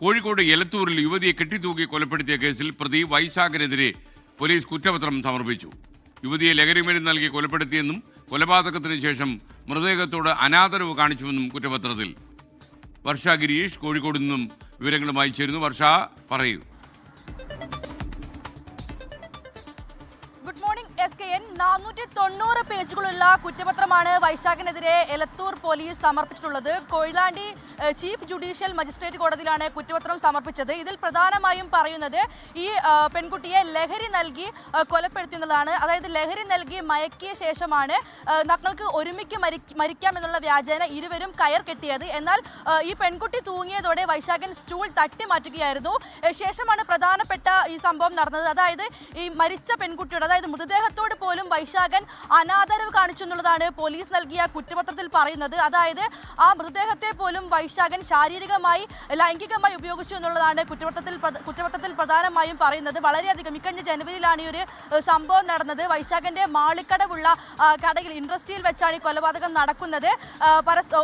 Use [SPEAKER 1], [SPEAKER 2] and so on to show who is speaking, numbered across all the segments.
[SPEAKER 1] കോഴിക്കോട് എലത്തൂരിൽ യുവതിയെ കെട്ടിത്തൂക്കി കൊലപ്പെടുത്തിയ കേസിൽ പ്രതി വൈശാഖനെതിരെ പോലീസ് കുറ്റപത്രം സമർപ്പിച്ചു. യുവതിയെ ലഹരിമരുന്ന് നൽകി കൊലപ്പെടുത്തിയെന്നും കൊലപാതകത്തിന് ശേഷം മൃതദേഹത്തോട് അനാദരവ് കാണിച്ചുവെന്നും കുറ്റപത്രത്തിൽ. വർഷ ഗിരീഷ് കോഴിക്കോട് നിന്നും വിവരങ്ങളുമായി ചേരുന്നു. വർഷ, പറയൂ.
[SPEAKER 2] Good morning SKN. 490 പേജുകളുള്ള കുറ്റപത്രമാണ് വൈശാഖിനെതിരെ എലത്തൂർ പോലീസ് സമർപ്പിച്ചിട്ടുള്ളത്. കൊയിലാണ്ടി ചീഫ് ജുഡീഷ്യൽ മജിസ്ട്രേറ്റ് കോടതിയിലാണ് കുറ്റപത്രം സമർപ്പിച്ചത്. ഇതിൽ പ്രധാനമായും പറയുന്നത് ഈ പെൺകുട്ടിയെ ലഹരി നൽകി കൊലപ്പെടുത്തുന്നതാണ്. അതായത് ലഹരി നൽകി മയക്കിയ ശേഷമാണ് ഞങ്ങൾക്ക് ഒരുമിക്ക് മരിക്കാമെന്നുള്ള വ്യാജേന ഇരുവരും കയർ കെട്ടിയത്. എന്നാൽ ഈ പെൺകുട്ടി തൂങ്ങിയതോടെ വൈശാഖൻ സ്റ്റൂൾ തട്ടി മാറ്റുകയായിരുന്നു. ശേഷമാണ് പ്രധാനപ്പെട്ട ഈ സംഭവം നടന്നത്. അതായത് ഈ മരിച്ച പെൺകുട്ടിയുടെ, അതായത് മൃതദേഹത്തോട് പോലും വൈശാഖൻ അനാദരവ് കാണിച്ചു എന്നുള്ളതാണ് പോലീസ് നൽകിയ കുറ്റപത്രത്തിൽ പറയുന്നത്. അതായത് ആ മൃതദേഹത്തെ പോലും വൈശാഖൻ ശാരീരികമായി ലൈംഗികമായി ഉപയോഗിച്ചു എന്നുള്ളതാണ് കുറ്റപത്രത്തിൽ പ്രധാനമായും പറയുന്നത്. വളരെയധികം ഇക്കഴിഞ്ഞ ജനുവരിയിലാണ് ഈ ഒരു സംഭവം നടന്നത്. വൈശാഖന്റെ മാളിക്കടവുള്ള കടയിൽ ഇൻഡസ്ട്രിയിൽ വെച്ചാണ് ഈ കൊലപാതകം നടക്കുന്നത്.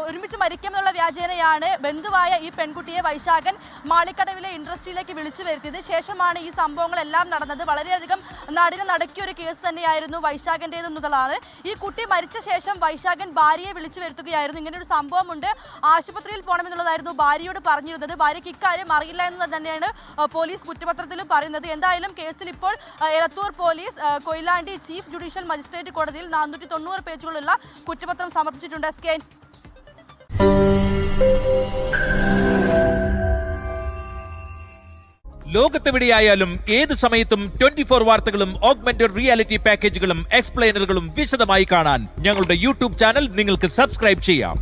[SPEAKER 2] ഒരുമിച്ച് മരിക്കാമെന്നുള്ള വ്യാജേനയാണ് ബന്ധുവായ ഈ പെൺകുട്ടിയെ വൈശാഖൻ മാളിക്കടവിലെ ഇൻഡസ്ട്രിയിലേക്ക് വിളിച്ചു വരുത്തിയത്. ശേഷമാണ് ഈ സംഭവങ്ങളെല്ലാം നടന്നത്. വളരെയധികം നാടിനെ നടക്കിയ ഒരു കേസ് തന്നെയായിരുന്നു വൈശാഖന്റേതെന്നുള്ളതാണ്. ഈ കുട്ടി മരിച്ച ശേഷം വൈശാഖൻ ഭാര്യയെ വിളിച്ചു വരുത്തുകയായിരുന്നു. ഇങ്ങനെ ഒരു സംഭവമുണ്ട്, ആശുപത്രിയിൽ പോകണമെന്നുള്ളതായിരുന്നു ഭാര്യയോട് പറഞ്ഞിരുന്നത്. ഭാര്യയ്ക്ക് ഇക്കാര്യം അറിയില്ല എന്ന് തന്നെയാണ് പോലീസ് കുറ്റപത്രത്തിലും പറയുന്നത്. എന്തായാലും കേസിൽ ഇപ്പോൾ Elathur police Koyilandy chief judicial magistrate കോടതിയിൽ 490 പേജുകളുള്ള കുറ്റപത്രം സമർപ്പിച്ചിട്ടുണ്ട്. SKN.
[SPEAKER 3] ലോകത്തെവിടെയായാലും ഏത് സമയത്തും 24 വാർത്തകളും ഓഗ്മെന്റഡ് റിയാലിറ്റി പാക്കേജുകളും എക്സ്പ്ലെയിനറുകളും വിശദമായി കാണാൻ ഞങ്ങളുടെ യൂട്യൂബ് ചാനൽ നിങ്ങൾക്ക് സബ്സ്ക്രൈബ് ചെയ്യാം.